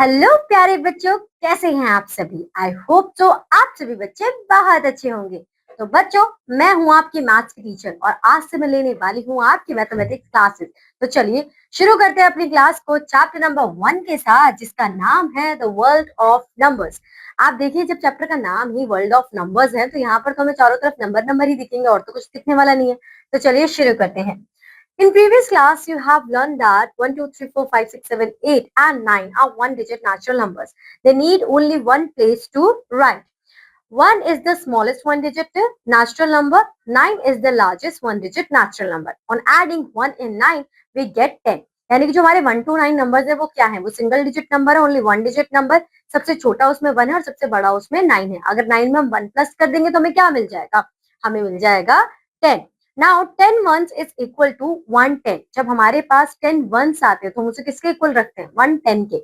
Hello प्यारे बच्चों, कैसे हैं आप सभी। आई होप तो आप सभी बच्चे बहुत अच्छे होंगे। तो बच्चों, मैं हूं आपकी मैथ्स की टीचर और आज से मैं लेने वाली हूं आपकी मैथमेटिक्स क्लासेस। तो चलिए शुरू करते हैं अपनी क्लास को चैप्टर नंबर 1 के साथ, जिसका नाम है द वर्ल्ड ऑफ नंबर्स। आप देखिए, जब चैप्टर का नाम ही वर्ल्ड ऑफ नंबर्स है तो यहाँ पर तो हमें चारों तरफ नंबर नंबर ही दिखेंगे और तो कुछ दिखने वाला नहीं है। तो चलिए शुरू करते हैं। In previous class, you have learned that 1, 2, 3, 4, 5, 6, 7, 8 and 9 are one-digit natural numbers. They need only one place to write. 1 is the smallest one-digit natural number. 9 is the largest one-digit natural number. On adding 1 and 9, we get 10. यानी कि जो हमारे 1 to 9 numbers है वो क्या है, वो single digit number है, ओनली वन डिजिट नंबर। सबसे छोटा उसमें 1 है और सबसे बड़ा उसमें 9 है। अगर 9 में हम 1 प्लस कर देंगे तो हमें क्या मिल जाएगा, हमें मिल जाएगा 10। Now 10 ones is equal to 110। जब हमारे पास 10 वंस आते हैं तो हम उसे किसके इक्वल रखते हैं, 110 के।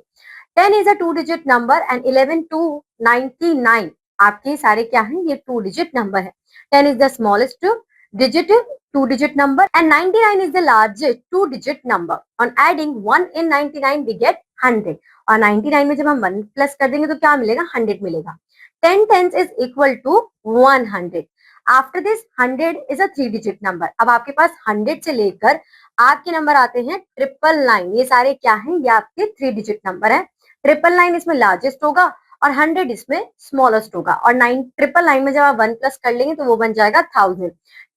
10 is a to digit number and 11 to 99 आपके सारे क्या हैं, ये टू डिजिट नंबर है। 10 is the smallest digit two digit number and 99 is the largest two digit number. On adding 1 in 99 we get 100 और 99 में जब हम 1 प्लस कर देंगे तो क्या मिलेगा, 100 मिलेगा। 10 tens is equal to 100. After this 100 is a three digit number. अब आपके पास 100 से लेकर आपके नंबर आते हैं 999। ये सारे क्या हैं, ये आपके थ्री डिजिट नंबर है। 999 इसमें लार्जेस्ट होगा और 100 इसमें स्मॉलेस्ट होगा और 999 में जब आप 1 प्लस कर लेंगे तो वो बन जाएगा 1000।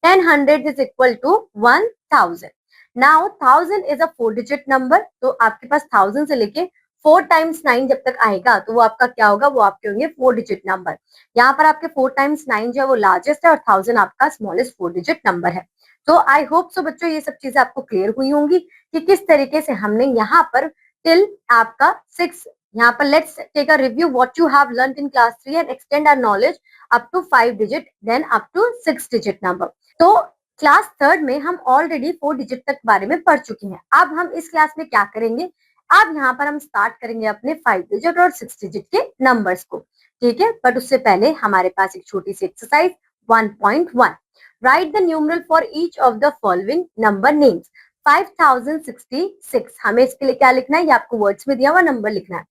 10 is equal to 1000। Now 1000 is a four digit number. तो आपके पास 1000 से लेके 4 टाइम्स 9 जब तक आएगा तो वो आपका क्या होगा, वो आपके होंगे फोर डिजिट नंबर। यहाँ पर आपके 4 टाइम्स 9 जो है वो लार्जेस्ट है और 1000 आपका स्मॉलेस्ट फोर डिजिट नंबर है। तो आई होप सो बच्चों ये सब चीजें आपको क्लियर हुई होंगी कि किस तरीके से हमने यहाँ पर टिल आपका 6, यहाँ पर let's take a review what you have learned in class 3 and extend our knowledge up to 5 digit then up to 6 digit number. तो क्लास थर्ड में हम ऑलरेडी 4 डिजिट तक बारे में पढ़ चुके हैं। अब हम इस क्लास में क्या करेंगे, अब यहाँ पर हम स्टार्ट करेंगे अपने 5 डिजिट और 6 डिजिट के नंबर्स को, ठीक है। बट उससे पहले हमारे पास एक छोटी सी exercise 1.1। Write the numeral for each of the following number names. 5066। हमें इसके लिए क्या लिखना है, ये आपको वर्ड्स में दिया हुआ नंबर लिखना है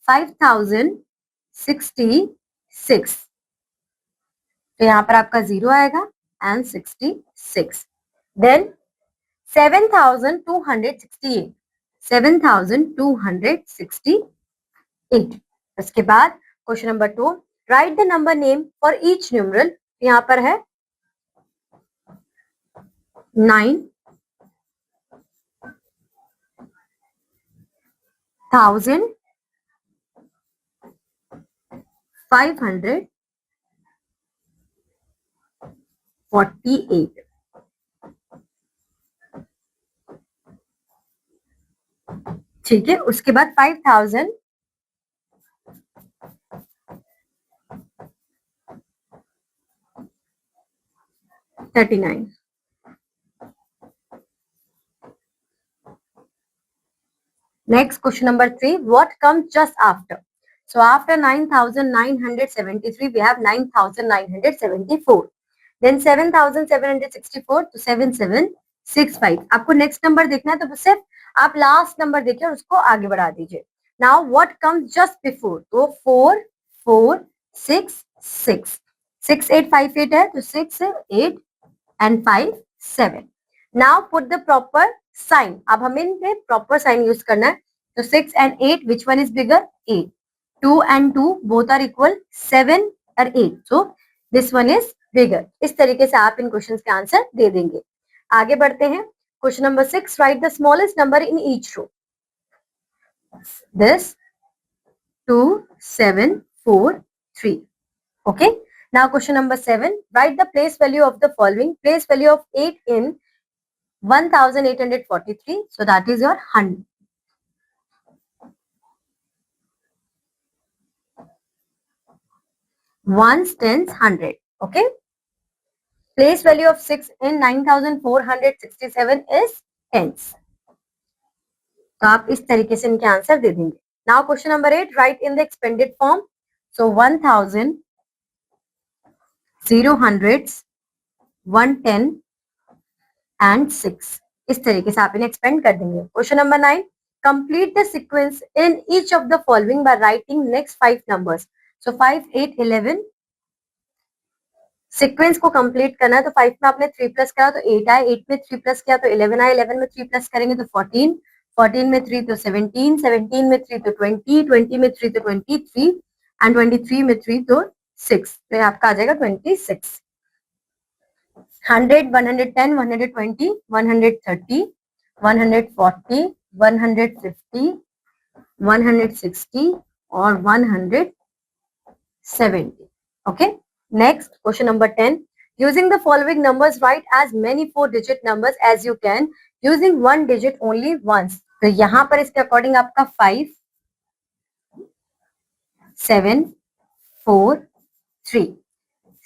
5066। तो यहाँ पर आपका 0 आएगा एंड 66। देन 7268। 7268। उसके बाद question number 2, right the number name for each numeral. यहाँ पर है 9548। ठीक है, उसके बाद 5039। Next, question number 3. What comes just after? So after 9973, we have 9974. Then 7764 to 7765. आपको नेक्स्ट नंबर देखना है तो सिर्फ आप लास्ट नंबर देखिए और उसको आगे बढ़ा दीजिए। Now what comes just before, तो 4466। 6858 है तो 6 8 and 5 7। Now put the proper sign. अब हमें इनमें प्रॉपर साइन यूज करना है। तो 6 and 8, which one is bigger? 8. 2 and 2 both are equal. 7 और 8, so this one is bigger. इस तरीके से आप इन क्वेश्चंस के आंसर दे देंगे। आगे बढ़ते हैं। Question number 6, write the smallest number in each row. This 2743. Okay. Now question number 7, write the place value of the following. Place value of 8 in 1843. So that is your 100. Ones, tens, 100. Okay. Place value of 6 in 9467 is tens. तो आप इस तरीके से इनके answer दे देंगे। Now question number 8, right in the expanded form. So 1000, 0 hundreds, 110 and 6। इस तरीके से आप इन्हें एक्सपेंड कर देंगे। Question number 9, complete the sequence in each of the following by writing next 5 numbers. So 5, 8, 11. Sequence को कंप्लीट करना है तो 5 में आपने 3 प्लस करा तो 8 आए, 8 में 3 प्लस किया तो 11 आए, 11 में 3 प्लस करेंगे तो 14, 14 में 3 तो 17, 17 में 3 तो 20, 20 में 3 तो 23 एंड 23 में 3 तो 6, तो आपका आ जाएगा 26. 100, 110, 120, 130, 140, 150, 160 और 170. Okay. Next, question number 10. Using the following numbers, write as many 4-digit numbers as you can using 1 digit only once. तो यहाँ पर इसके अकॉर्डिंग आपका 5, 7, 4, 3,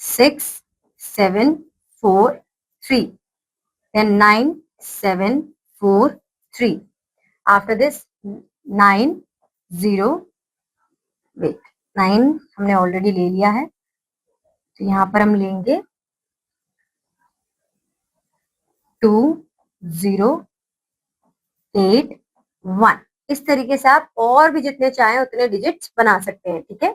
6, 7, 4, 3, then 9, 7, 4, 3. After this 9, 0. Wait, 9 हमने ऑलरेडी ले लिया है, तो यहाँ पर हम लेंगे 2, 0, 8, 1. इस तरीके से आप और भी जितने चाहें उतने डिजिट्स बना सकते हैं. ठीक है.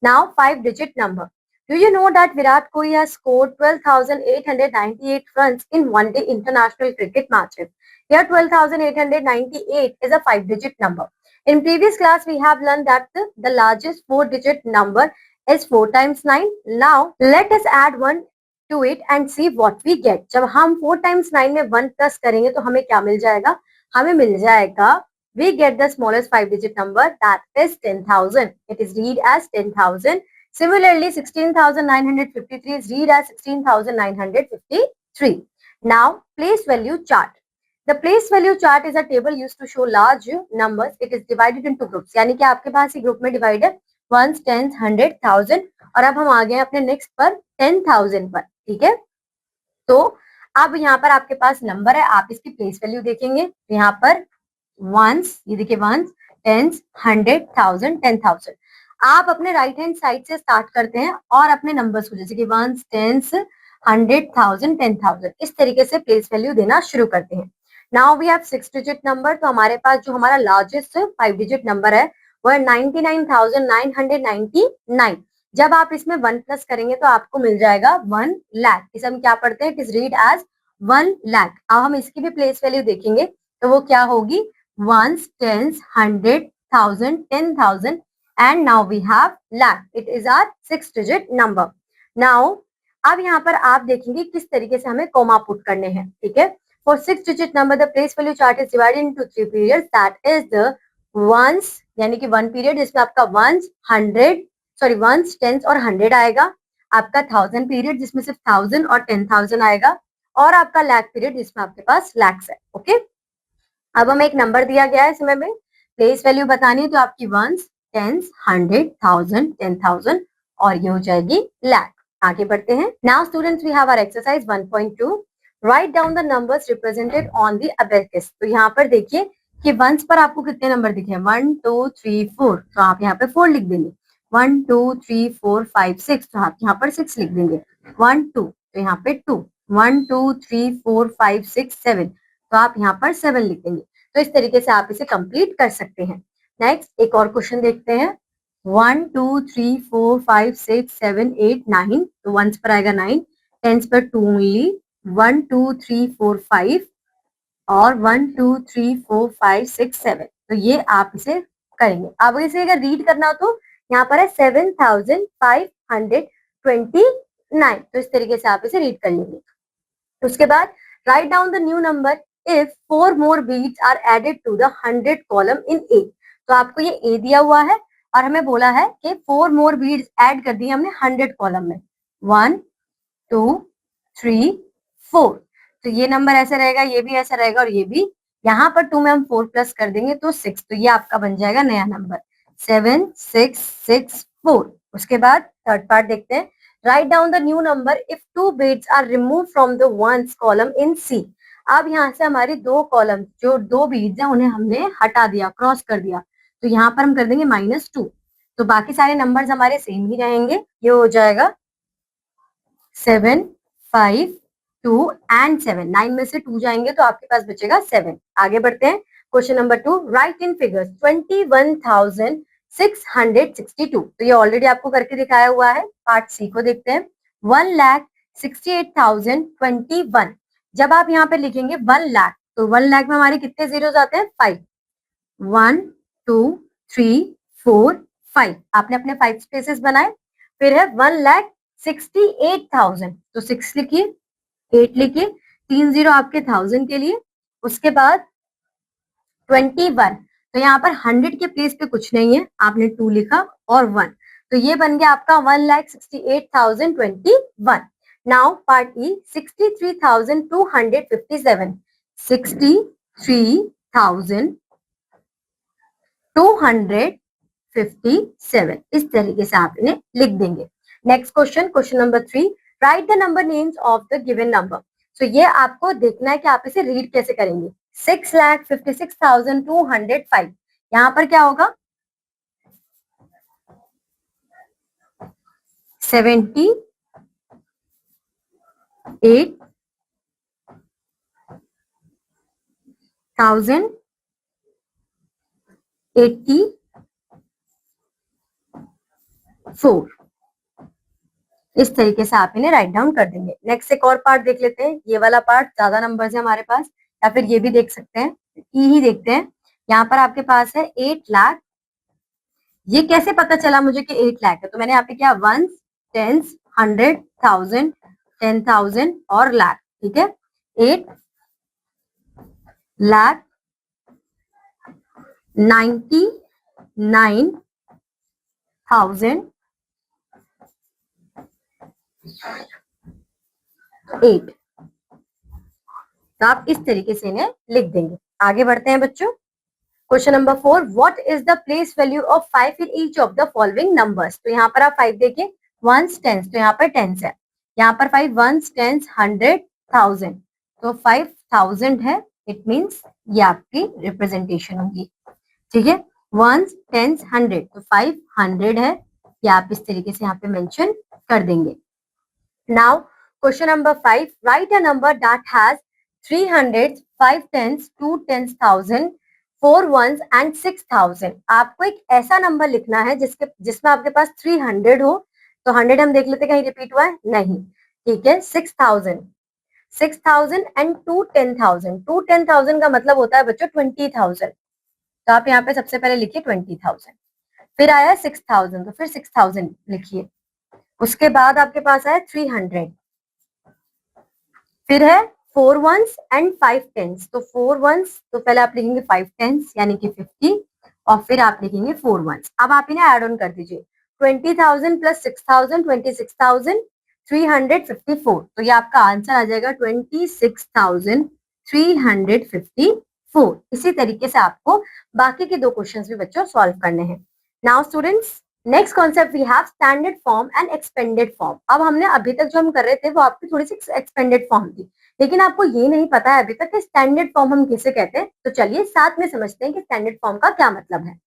Now 5 digit number. Do you know that Virat Kohli has scored 12,898 runs in one-day international cricket matches? Here 12,898 is a 5-digit number. In previous class we have learned that the largest 4-digit number is 4 times 9. Now let us add 1 to it and see what we get. जब हम 4 times 9 में 1 plus करेंगे तो हमें क्या मिल जाएगा? हमें मिल जाएगा, we get the smallest 5-digit number, that is 10,000. It is read as 10,000. Similarly, 16,953 is read as 16,953. Now, place value chart. The place value chart is a table used to show large numbers. It is divided into groups. यानी कि आपके पास ये group में divide है, ones, tens, 100, 1000. और अब हम आ गए अपने नेक्स्ट पर 10,000 पर. ठीक है. तो अब यहाँ पर आपके पास नंबर है, आप इसकी प्लेस वैल्यू देखेंगे तो यहाँ पर वंस, ये देखिए वंस, टेंस, 100, 1000, 10,000. आप अपने राइट हैंड साइड से स्टार्ट करते हैं और अपने नंबर्स को जैसे कि वंस, टेंस, 100, 1000, 10,000 इस तरीके से प्लेस वैल्यू देना शुरू करते हैं. Now we have 6 digit number. तो हमारे पास जो हमारा लार्जेस्ट 5 डिजिट नंबर है वो है 99,999. जब आप इसमें 1 प्लस करेंगे तो आपको मिल जाएगा 1 लाख. इसे हम क्या पढ़ते हैं? It is read as 1 lakh. अब हम इसकी भी प्लेस वैल्यू देखेंगे तो वो क्या होगी? Ones, tens, 100, 1000, 10,000 and now we have lakh. It is our 6 digit number. Now अब यहाँ पर आप देखेंगे किस तरीके से हमें कॉमा पुट करने हैं. ठीक है. For 6 digit number the place value chart is divided into 3 periods. That is the ones यानी कि 1 period जिसमें आपका ones, 100 ones, tens और 100 आएगा. आपका 1000 period जिसमें सिर्फ 1000 और 10,000 आएगा और आपका lakh period जिसमें आपके पास lakhs है. ओके. अब हमें एक नंबर दिया गया है, इसमें हमें प्लेस वैल्यू बतानी है तो आपकी वंस, टेंस, 100, 1000, 10,000 और ये हो जाएगी लाख. आगे बढ़ते हैं. Now students we have our exercise 1.2. Write down the numbers represented on the abacus. तो यहाँ पर देखिए कि वंस पर आपको कितने नंबर दिखे हैं? 1, 2, 3, 4. तो आप यहाँ पे 4 लिख देंगे. 1, 2, 3, 4, 5, 6. तो आप यहाँ पर 6 लिख देंगे. 1, 2 तो यहाँ पे 2. 1, 2, 3, 4, 5, 6, 7. तो आप यहाँ पर 7 लिख देंगे. तो इस तरीके से आप इसे कंप्लीट कर सकते हैं. नेक्स्ट एक और क्वेश्चन देखते हैं. 1, 2, 3, 4, 5, 6, 7, 8, 9. तो वंस पर आएगा 9. टेंस पर 2 ओनली. 1, 2, 3, 4, 5 और 1, 2, 3, 4, 5, 6, 7. तो ये आप इसे करेंगे. अब इसे अगर रीड करना हो तो यहाँ पर है 7,529. तो इस तरीके से आप इसे रीड कर लेंगे. उसके बाद right down the new number if 4 more beads are added to the 100 column in A. तो आपको ये A दिया हुआ है और हमें बोला है कि 4 more beads ऐड कर दी हमने 100 कॉलम में. 1, 2, 3, 4. तो ये नंबर ऐसे रहेगा, ये भी ऐसा रहेगा और ये भी. यहाँ पर 2 में हम 4 प्लस कर देंगे तो 6. तो ये आपका बन जाएगा नया नंबर 7, 6, 6, 4. उसके बाद थर्ड पार्ट देखते हैं. Right down the new number if 2 beads are removed from the ones column in C. अब यहाँ से हमारी 2 कॉलम जो 2 बीड्स हैं उन्हें हमने हटा दिया, क्रॉस कर दिया. तो यहाँ पर हम कर देंगे -2. तो बाकी सारे नंबर्स हमारे सेम ही रहेंगे. ये हो जाएगा 7, 5, 2 एंड 7. 9 में से 2 जाएंगे तो आपके पास बचेगा 7. आगे बढ़ते हैं. क्वेश्चन नंबर 2, राइट इन फिगर्स 21,662। तो ये ऑलरेडी आपको करके दिखाया हुआ है। पार्ट सी को देखते हैं। 1,68,021। जब आप यहाँ पे लिखेंगे 1 लाख, तो 1 लाख में हमारे कितने जीरो आते हैं? 5। 1 2 3 4 5। आपने अपने 5 स्पेसेस बनाए। फिर है 1,68,000, तो 6 लिखिए, 8 लिखिए, 3 जीरो आपके 1000 के लिए। उसके बाद 21, तो यहाँ पर 100 के प्लेस पे कुछ नहीं है, आपने 2 लिखा और 1, तो ये बन गया आपका 1,68,021। नाउ पार्ट ई, 63,257। 63,257 इस तरीके से आप इन्हें लिख देंगे। Next question, question number 3, right the number names of the given number. तो ये आपको देखना है कि आप इसे रीड कैसे करेंगे। 6,56,205, यहाँ पर क्या होगा? 78,084, इस तरीके से आप इन्हें राइट डाउन कर देंगे। नेक्स्ट एक और पार्ट देख लेते हैं। ये वाला पार्ट ज्यादा नंबर्स है हमारे पास, या फिर ये भी देख सकते हैं, ही देखते हैं। यहाँ पर आपके पास है 8 लाख। ये कैसे पता चला मुझे कि 8 लाख है? तो मैंने यहाँ पे किया 1, 10, 100, 1000, 10,000 और लाख, ठीक है। 8 लाख 99,008। तो आप इस तरीके से इन्हें लिख देंगे। आगे बढ़ते हैं बच्चों। Question number 4, what is the place value of 5 in each of the following numbers. तो यहाँ पर आप 5 देखिए, 1s 10s, तो यहाँ पर 10s है। यहाँ पर 5 1s 10s 100 1000, तो 5000 है। इट मीन्स ये आपकी रिप्रेजेंटेशन होगी, ठीक है। 1s 10s 100, तो 500 है। ये आप इस तरीके से यहाँ पे मेंशन कर देंगे। Now question number 5, right a number that has 3 hundreds, 5 tens, 2 10,000, 4 ones and 6,000। आपको एक ऐसा नंबर लिखना है जिसमें आपके पास 300 हो। तो 100 हम देख लेते कहीं रिपीट हुआ है, नहीं, ठीक है। 6,000 एंड 2 10,000। 2 10,000 का मतलब होता है बच्चों 20,000, तो आप यहाँ पे सबसे पहले लिखिए 20,000। फिर आया 6,000, तो फिर 6,000 लिखिए। उसके बाद आपके पास आया 300, फिर है 4 ones एंड 5 tens। तो 4 ones, तो पहले आप लिखेंगे 5 tens यानी कि 50, और फिर आप लिखेंगे 4 ones। अब आप इन्हें ऐड ऑन कर दीजिए, 20,000 प्लस 6,000 26,354। तो ये आपका आंसर आ जाएगा 26,354। इसी तरीके से आपको बाकी के 2 क्वेश्चंस भी बच्चों सॉल्व करने हैं। Now students, next concept we have standard form and expanded form. अब हमने अभी तक जो हम कर रहे थे वो आपकी थोड़ी सी एक्सपेंडेड फॉर्म थी, लेकिन आपको ये नहीं पता है अभी तक कि स्टैंडर्ड फॉर्म हम किसे कहते हैं। तो चलिए साथ में समझते हैं कि स्टैंडर्ड फॉर्म का क्या मतलब है।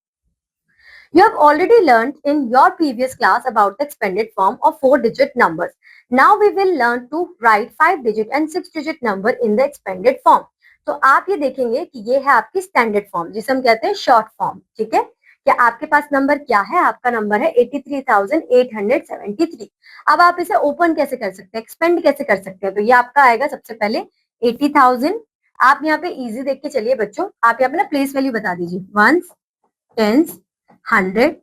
You have already learned in your previous class about the expanded form of 4-digit numbers. Now we will learn to write 5-digit and 6-digit number in the expanded form. तो आप ये देखेंगे कि ये है आपकी स्टैंडर्ड फॉर्म, जिसे हम कहते हैं शॉर्ट फॉर्म, ठीक है। क्या आपके पास नंबर क्या है? आपका नंबर है 83,873। अब आप इसे ओपन कैसे कर सकते हैं, एक्सपेंड कैसे कर सकते हैं? तो ये आपका आएगा सबसे पहले 80,000। आप यहाँ पे इजी देख के चलिए बच्चों, आप यहाँ पे ना प्लेस वैल्यू बता दीजिए, 1s 10s 100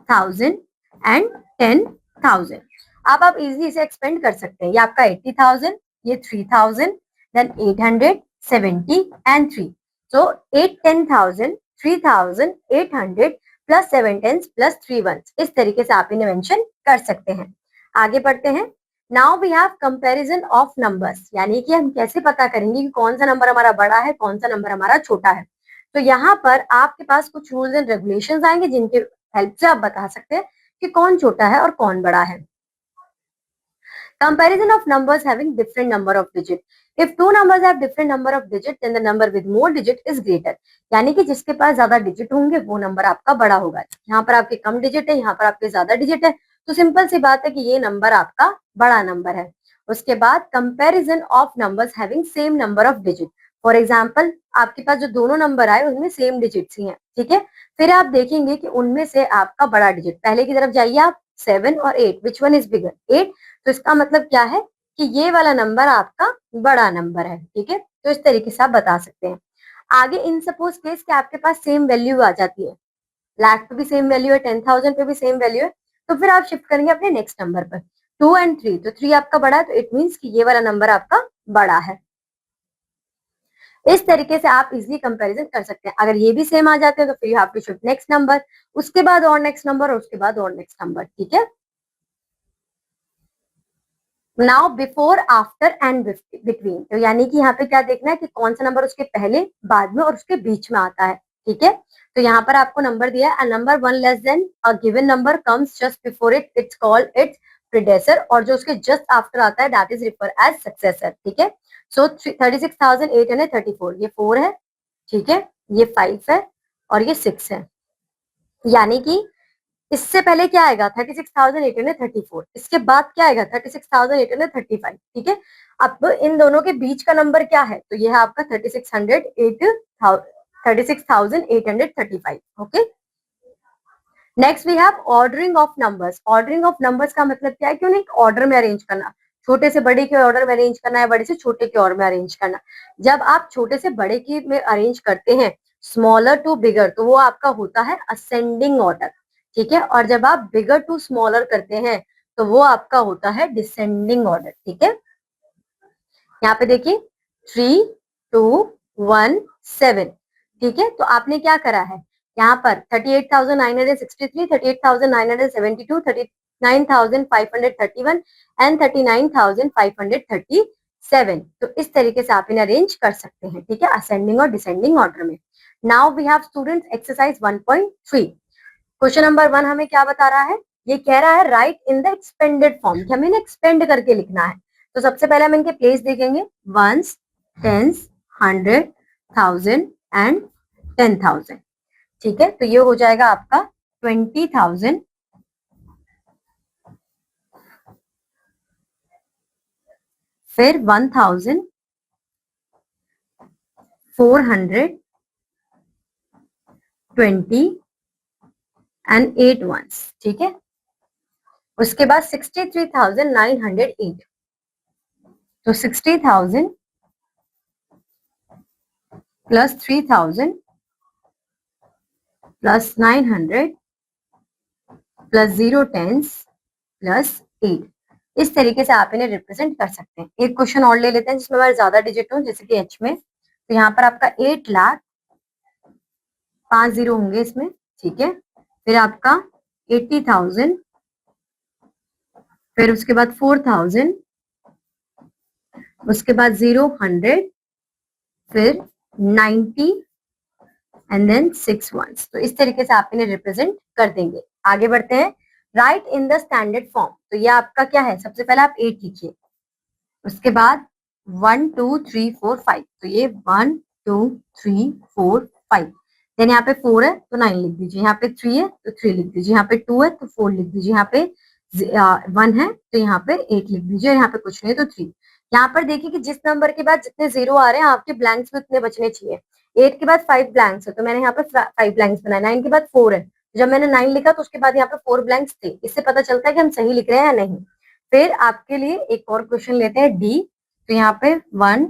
1000 एंड 10,000। अब आप इजी इसे एक्सपेंड कर सकते हैं। ये आपका 80,000, ये 3,000, then 800 70 and 3। So 8 10,000 3,000 800 plus 7 tens plus 3 ones, इस तरीके से आप इन्हें मेंशन कर सकते हैं। आगे बढ़ते हैं। Now we have comparison of numbers, यानी कि हम कैसे पता करेंगे कि कौन सा नंबर हमारा बड़ा है, कौन सा नंबर हमारा छोटा है। तो यहाँ पर आपके पास कुछ रूल्स एंड रेगुलेशंस आएंगे जिनके हेल्प से आप बता सकते हैं कि कौन छोटा है और कौन बड़ा है। Comparison of numbers having different number of digit. If two numbers have different number of digit, then the number with more digit is greater. यानी कि जिसके पास ज्यादा डिजिट होंगे वो नंबर आपका बड़ा होगा। यहाँ पर आपके कम डिजिट है, यहाँ पर आपके ज्यादा डिजिट है, तो सिंपल सी बात है कि ये नंबर आपका बड़ा नंबर है। उसके बाद comparison of numbers having same number of digit. For example, आपके पास जो दोनों नंबर आए उनमें सेम डिजिट्स ही हैं, ठीक है। फिर आप देखेंगे कि उनमें से आपका बड़ा डिजिट, पहले की तरफ जाइए आप, 7 और 8, विच वन इज बिगर, 8। तो इसका मतलब क्या है कि ये वाला नंबर आपका बड़ा नंबर है, ठीक है। तो इस तरीके से आप बता सकते हैं। आगे इन सपोज केस कि आपके पास सेम वैल्यू आ जाती है, लाख पे भी सेम वैल्यू है, 10,000 पे भी सेम वैल्यू है, तो फिर आप शिफ्ट करेंगे अपने नेक्स्ट नंबर पर। 2 एंड 3, तो 3 आपका बड़ा है, तो इट मीन्स कि ये वाला नंबर आपका बड़ा है। इस तरीके से आप इजिली कंपैरिजन कर सकते हैं। अगर ये भी सेम आ जाते हैं तो फिर you have to shift next number, उसके बाद और नेक्स्ट नंबर, और उसके बाद और नेक्स्ट नंबर, ठीक है। Now before, after and between, तो यानी कि यहाँ पे क्या देखना है कि कौन सा नंबर उसके पहले, बाद में और उसके बीच में आता है, ठीक है। तो यहाँ पर आपको नंबर दिया है, number one less than a given number comes just before it, it's called its predecessor, और जो उसके जस्ट आफ्टर आता है that is refer as successor, ठीक है। सो 36,834, ये 4 है, ठीक है, ये 5 है और ये 6 है। यानी कि इससे पहले क्या आएगा, 36,834, इसके बाद क्या आएगा, 36,835, ठीक है। अब इन दोनों के बीच का नंबर क्या है, तो ये है आपका 36,835, okay. Next we have ordering of numbers. Ordering of numbers का मतलब क्या है कि उन्हें एक ऑर्डर में अरेंज करना, छोटे से बड़े के ऑर्डर में अरेंज करना है, बड़े से छोटे के ऑर्डर में अरेंज करना। जब आप छोटे से बड़े की में अरेंज करते हैं, स्मॉलर टू बिगर, तो वो आपका होता है असेंडिंग ऑर्डर, ठीक है। और जब आप बिगर टू स्मॉलर करते हैं तो वो आपका होता है डिसेंडिंग ऑर्डर, ठीक है। यहाँ पे देखिए 3, 2, 1, 7, ठीक है। तो आपने क्या करा है, यहाँ पर 38,963, 38,972, 39,531 एंड 39,537। तो इस तरीके से आप इन्हें अरेंज कर सकते हैं, ठीक है, असेंडिंग और डिसेंडिंग ऑर्डर में। Now we have students exercise 1.3। Question number 1 हमें क्या बता रहा है, ये कह रहा है right in the expanded form, कि हमें एक्सपेंड करके लिखना है। तो सबसे पहले हम इनके प्लेस देखेंगे, वंस, टेंस, 100, 1000 एंड 10,000, ठीक है। तो ये हो जाएगा आपका 20,000, फिर 1,000, 400, 20 एंड 8 वंस, ठीक है। उसके बाद 63,908, तो 60,000 plus 3,000 plus 900 plus 0 tens plus 8, इस तरीके से आप इन्हें रिप्रेजेंट कर सकते हैं। एक क्वेश्चन और ले लेते हैं जिसमें हमारे ज्यादा डिजिट हो, जैसे कि एच में, तो यहाँ पर आपका 8 लाख, 5 जीरो होंगे इसमें, ठीक है। फिर आपका 80,000, फिर उसके बाद 4,000, उसके बाद 0, 100, फिर 90 एंड देन 6 वंस। तो इस तरीके से आप इन्हें रिप्रेजेंट कर देंगे। आगे बढ़ते हैं, right in the standard form. तो ये आपका क्या है, सबसे पहले आप 8 लिखिए, उसके बाद 1, 2, 3, 4, 5, तो ये 1, 2, 3, 4, 5। देन यहाँ पे 4 है तो 9 लिख दीजिए, यहाँ पे 3 है तो 3 लिख दीजिए, यहाँ पे 2 है तो 4 लिख दीजिए, यहाँ पे 1 है तो यहाँ पे 8 लिख दीजिए, और यहाँ पे कुछ नहीं है तो 3। यहाँ पर देखिए कि जिस नंबर के बाद जितने जीरो आ रहे हैं आपके ब्लैंक्स में उतने बचने चाहिए। 8 के बाद 5 ब्लैंक्स है तो मैंने यहाँ पे 5 ब्लैंक्स बनाए, 9 के बाद 4 है, जब मैंने 9 लिखा तो उसके बाद यहाँ पे 4 ब्लैंक्स थे। इससे पता चलता है कि हम सही लिख रहे हैं या नहीं। फिर आपके लिए एक और क्वेश्चन लेते हैं, डी। तो यहाँ पे 1,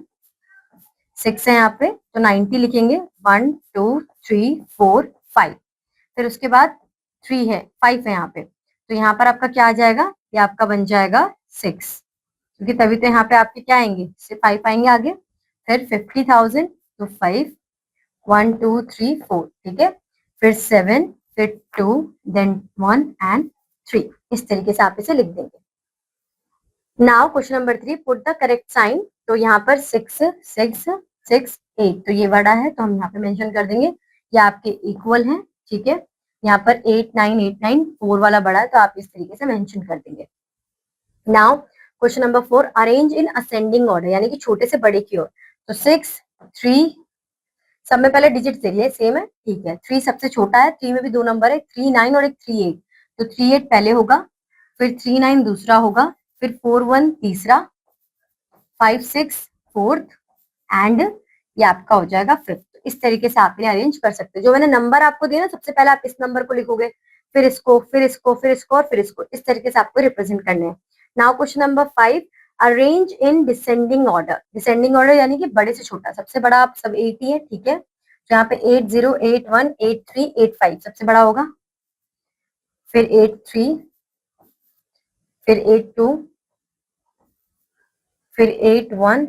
6 है यहाँ पे, तो 90 लिखेंगे, 1, 2, 3, 4, 5। फिर उसके बाद 3 है, 5 है यहाँ पे, तो यहाँ पर आपका क्या आ जाएगा, ये आपका बन जाएगा 6, क्योंकि तभी तो यहाँ पे आपके क्या आएंगे, 5 आएंगे आगे। फिर 50,000, तो 5, 1, 2, 3, 4, ठीक है। फिर 7, फिर 2, देन 1 एंड 3, इस तरीके से आप इसे लिख देंगे। Now question number 3, put the correct sign. तो यहाँ पर 6, 6, 6, 8, तो ये बड़ा है तो हम यहाँ पे मेंशन कर देंगे, ये आपके इक्वल है, ठीक है। यहाँ पर 8, 9, 8, 9, 4 वाला बड़ा है तो आप इस तरीके से मेंशन कर देंगे। Now question number 4, arrange in ascending order, यानी कि छोटे से बड़े की ओर। तो 6, 3, सब में पहले डिजिट दे लिए सेम है, ठीक है। 3 सबसे छोटा है, 3 में भी 2 नंबर है, 3, 9 और एक 3, 8, तो 3, 8 पहले होगा, फिर 3, 9 दूसरा होगा, फिर 4, 1 तीसरा, 5, 6 फोर्थ एंड ये आपका हो जाएगा 5th। इस तरीके से आप इन्हें अरेंज कर सकते हैं। जो मैंने नंबर आपको दिया ना, सबसे पहले आप इस नंबर को लिखोगे, फिर इसको, फिर इसको, फिर इसको और फिर इसको, इस तरीके से आपको रिप्रेजेंट करने हैं। Now question number 5, arrange in descending order. Descending order यानी कि बड़े से छोटा, सबसे बड़ा आप सब 8 ही है, ठीक है। तो यहाँ पे 8 0 8 1 8 3 8 5 सबसे बड़ा होगा, फिर 8 3, फिर 8 2, फिर 8 1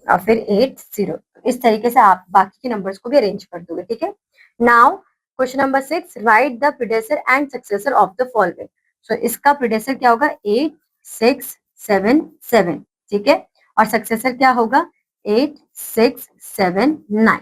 और फिर 8 0। इस तरीके से आप बाकी के नंबर्स को भी अरेंज कर दोगे, ठीक है। Now question number 6, write the predecessor and successor of the following. So इसका प्रीडेसेसर क्या होगा, 8 6 7 7, ठीक है। और सक्सेसर क्या होगा, 8 6 7 9।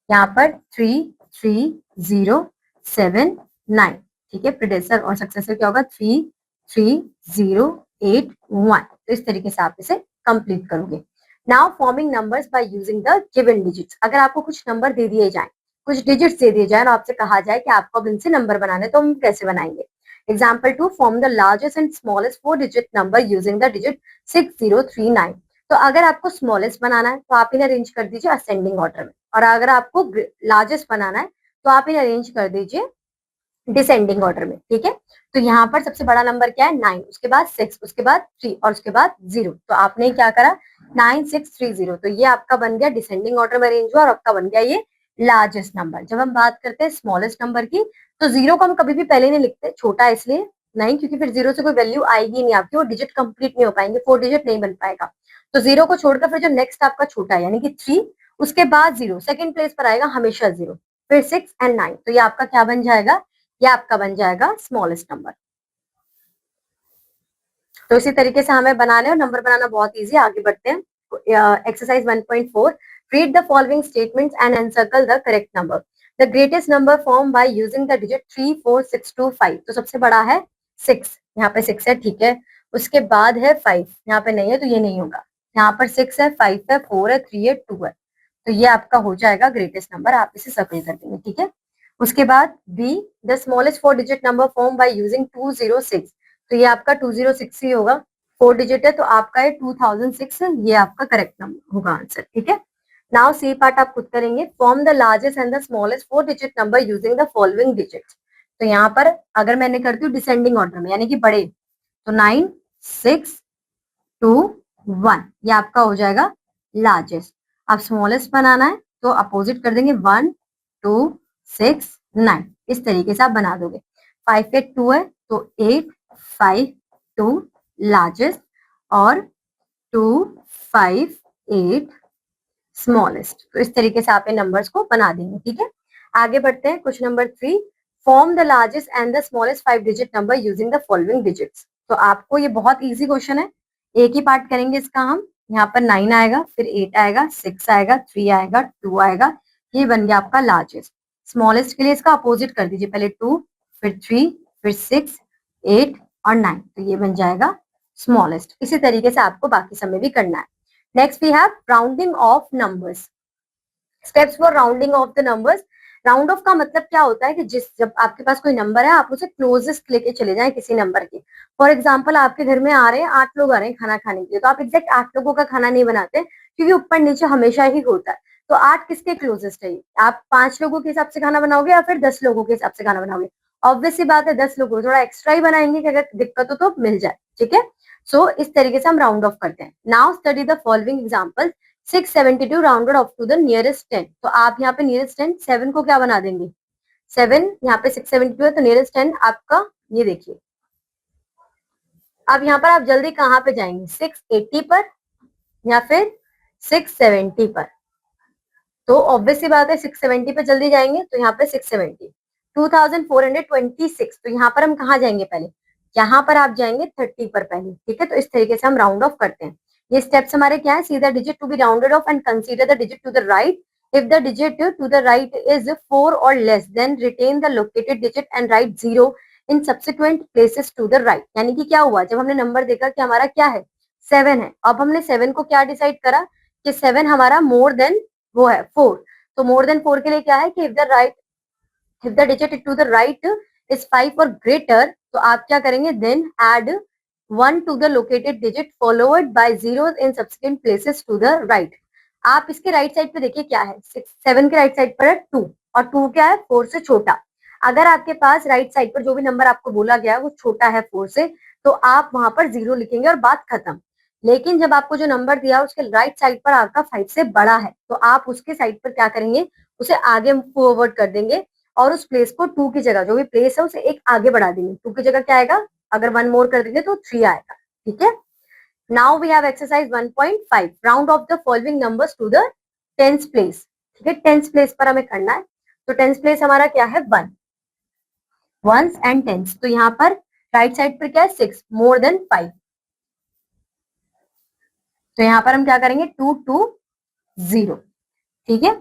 यहाँ पर 3 3 0 7 9, ठीक है। प्रीडेसेसर और सक्सेसर क्या होगा, 3 3 0 8 1। तो इस तरीके से आप इसे कंप्लीट करोगे। Now forming numbers by using the given digits. अगर आपको कुछ नंबर दे दिए जाए, कुछ डिजिट्स दे दिए जाए और आपसे कहा जाए कि आपको अब इनसे नंबर बनाने, तो हम कैसे बनाएंगे। Example 2, form the largest and smallest 4 digit number using the digit 6039। तो अगर आपको स्मॉलेस्ट बनाना है तो आप इन्हें अरेंज कर दीजिए असेंडिंग ऑर्डर में, और अगर आपको लार्जेस्ट बनाना है तो आप इन्हें अरेंज कर दीजिए डिसेंडिंग ऑर्डर में, ठीक है। तो यहाँ पर सबसे बड़ा नंबर क्या है, 9, उसके बाद 6, उसके बाद 3 और उसके बाद 0। तो आपने क्या करा, 9 6 3 0। तो ये आपका बन गया डिसेंडिंग ऑर्डर में अरेंज हुआ और आपका बन गया ये लार्जेस्ट नंबर। जब हम बात करते हैं स्मॉलेस्ट नंबर की, तो 0 को हम कभी भी पहले नहीं लिखते, छोटा है इसलिए नहीं, क्योंकि फिर 0 से कोई वैल्यू आएगी नहीं आपकी, वो डिजिट कंप्लीट नहीं हो पाएंगे, 4 डिजिट नहीं बन पाएगा। तो 0 को छोड़कर फिर जो नेक्स्ट आपका छोटा है यानी कि 3, उसके बाद 0 सेकेंड प्लेस पर आएगा हमेशा 0, फिर 6 एंड 9। तो ये आपका क्या बन जाएगा, ये आपका बन जाएगा स्मॉलेस्ट नंबर। तो इसी तरीके से हमें बनाने और नंबर बनाना बहुत इजी। आगे बढ़ते हैं। Exercise 1.4, read the following statements and encircle the correct number. The greatest number form by using the digit 3 4 6 2 5। तो सबसे बड़ा है 6, यहाँ पे 6 है, ठीक है। उसके बाद है 5, यहाँ पे नहीं है तो ये नहीं होगा। यहाँ पर 6 है, 5 है, 4 है, 3 है, 2 है। तो ये आपका हो जाएगा ग्रेटेस्ट नंबर, आप इसे सर्कल कर देंगे, ठीक है। उसके बाद B, the smallest 4 digit number form by using 206। तो ये आपका 206 ही होगा, 4 डिजिट है तो आपका ये 2006 है, ये आपका करेक्ट नंबर होगा आंसर, ठीक है। नाउ सी पार्ट आप खुद करेंगे। Form the largest and the smallest 4 digit number using the following digits. तो यहाँ पर अगर मैंने करती हूँ डिसेंडिंग ऑर्डर में यानी कि बड़े, तो 9 6 2 1, ये आपका हो जाएगा लार्जेस्ट। अब स्मॉलेस्ट बनाना है तो अपोजिट कर देंगे, 1 2 6 9, इस तरीके से आप बना दोगे। 5 8 2 है तो 8 5 2 लार्जेस्ट और 2 5 8 स्मॉलेस्ट। तो इस तरीके से आप इन नंबर्स को बना देंगे, ठीक है। आगे बढ़ते हैं। Question number 3, form the largest and the smallest 5 digit number using the following digits. तो आपको ये बहुत इजी क्वेश्चन है, एक ही पार्ट करेंगे इसका हम। यहाँ पर 9 आएगा, फिर 8 आएगा, 6 आएगा, 3 आएगा, 2 आएगा, ये बन गया आपका लार्जेस्ट। स्मॉलेस्ट के लिए इसका अपोजिट कर दीजिए, पहले 2 फिर 3 फिर 6 8 और 9, तो ये बन जाएगा स्मॉलेस्ट। इसी तरीके से आपको बाकी समय भी करना है। Next we have rounding off numbers. Steps for rounding off the numbers. Round off का मतलब क्या होता है कि जब आपके पास कोई नंबर है आप उसे क्लोजेस्ट लेके चले जाएं किसी नंबर के। फॉर एग्जांपल आपके घर में आ रहे हैं 8 लोग आ रहे हैं खाना खाने के लिए, तो आप एग्जैक्ट 8 लोगों का खाना नहीं बनाते क्योंकि ऊपर नीचे हमेशा ही होता है। तो 8 किसके क्लोजेस्ट है, आप 5 लोगों के हिसाब से खाना बनाओगे या फिर 10 लोगों के हिसाब से खाना बनाओगे। ऑब्वियस सी बात है 10 लोगों थोड़ा एक्स्ट्रा ही बनाएंगे कि अगर दिक्कत हो तो मिल जाए, ठीक है। सो इस तरीके से हम राउंड ऑफ करते हैं। Now study the following example. 672 rounded off to the nearest 10। तो आप यहाँ पे नियरेस्ट 10, 7 को क्या बना देंगे, 7, यहाँ पे 672 है तो नियरेस्ट 10 आपका, ये देखिए। अब यहाँ पर आप जल्दी कहाँ पे जाएंगे, 680 पर या फिर 670 पर। तो ऑब्वियस सी बात है 670 पे जल्दी जाएंगे, तो यहाँ पे 670। 2426, तो यहाँ पर हम कहाँ जाएंगे पहले, यहाँ पर आप जाएंगे 30 पर पहले, ठीक है। तो इस तरीके से हम राउंड ऑफ करते हैं। ये स्टेप्स हमारे क्या है, see the digit to be rounded off and consider the digit to the right. If the digit to the right is 4 और less, then retain the located digit and write 0 in subsequent places to the right. यानी कि क्या हुआ, जब हमने number देखा कि हमारा क्या है 7 है, अब हमने 7 को क्या डिसाइड करा कि 7 हमारा मोर देन वो है 4। तो मोर देन 4 के लिए क्या है कि if the digit to the right is 5 और ग्रेटर, तो आप क्या करेंगे, then add 1 to the located digit followed by zeros in subsequent places to the right. आप इसके राइट साइड पे देखिए क्या है, 7 के राइट साइड पर है 2 और 2 क्या है 4 से छोटा। अगर आपके पास राइट साइड पर जो भी नंबर आपको बोला गया है वो छोटा है 4 से, तो आप वहां पर 0 लिखेंगे और बात खत्म। लेकिन जब आपको जो नंबर दिया उसके राइट साइड पर आपका 5 से बड़ा है, तो आप उसके साइड पर क्या करेंगे, उसे आगे फॉरवर्ड कर देंगे और उस प्लेस को 2 की जगह, जो भी प्लेस है उसे एक आगे बढ़ा देंगे। 2 की जगह क्या आएगा, अगर 1 मोर कर देंगे तो 3 आएगा। ठीक है। Now we have exercise 1.5, round off the following numbers to the tenth place. ठीक है, टेंथ प्लेस पर हमें करना है। तो टेंथ प्लेस हमारा क्या है 1, वंस एंड टेंस। तो यहाँ पर राइट साइड पर क्या है 6 मोर देन 5। तो यहाँ पर हम क्या करेंगे 2 2 0। ठीक है,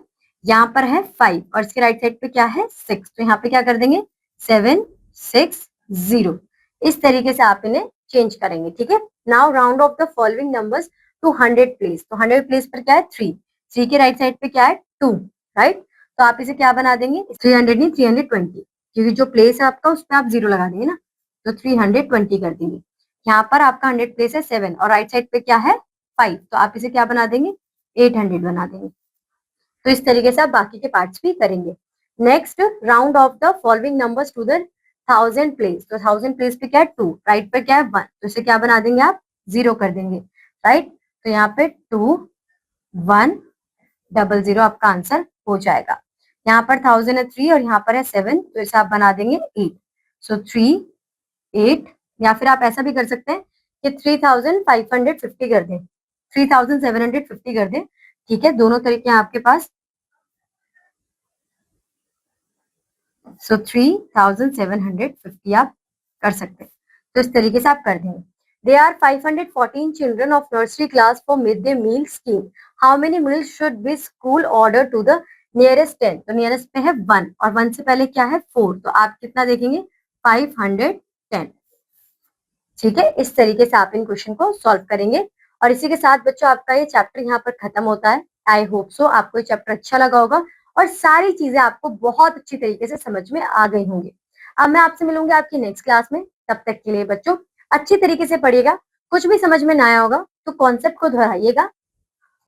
यहाँ पर है 5 और इसके राइट साइड पे क्या है 6, तो यहाँ पे क्या कर देंगे 7 6 0। इस तरीके से आप इन्हें चेंज करेंगे। ठीक है, now round off the following numbers to 100 place. तो 100 प्लेस पर क्या है 3, 3 के राइट साइड पे क्या है 2, राइट। तो आप इसे क्या बना देंगे 300 नहीं 320, क्योंकि जो प्लेस है आपका उस पर आप 0 लगा देंगे ना, तो 320 कर देंगे। यहाँ पर आपका 100 प्लेस है 7 और राइट साइड पे क्या है 5, तो आप इसे क्या बना देंगे 800 बना देंगे। तो इस तरीके से आप बाकी के पार्ट्स भी करेंगे। Next, round off the following numbers to the 1000 place. तो 1000 प्लेस पे क्या है 2, राइट पे क्या है 1, तो इसे क्या बना देंगे आप 0 कर देंगे, राइट। तो यहाँ पे 2 1 0 0 आपका आंसर हो जाएगा। यहाँ पर 1000 है 3 और यहाँ पर है 7, तो इसे आप बना देंगे 8। सो 3 8, या फिर आप ऐसा भी कर सकते हैं कि 3550 कर दें, 3750 कर दें। ठीक है, दोनों तरीके हैं आपके पास। सो 3750 आप कर सकते हैं, तो इस तरीके से आप कर देंगे। There are 514 children of nursery class for mid day meal scheme. How many meals should be school order to the nearest 10। तो नियरेस्ट पे है 1 और 1 से पहले क्या है 4, तो आप कितना देखेंगे 510। ठीक है, इस तरीके से आप इन क्वेश्चन को सॉल्व करेंगे। और इसी के साथ बच्चों आपका ये चैप्टर यहाँ पर खत्म होता है। आई होप सो आपको ये चैप्टर अच्छा लगा होगा और सारी चीजें आपको बहुत अच्छी तरीके से समझ में आ गई होंगी। अब मैं आपसे मिलूंगी आपकी नेक्स्ट क्लास में। तब तक के लिए बच्चों अच्छी तरीके से पढ़िएगा। कुछ भी समझ में ना आया होगा तो कॉन्सेप्ट को दोहराइएगा।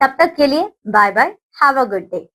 तब तक के लिए bye bye, have a good day.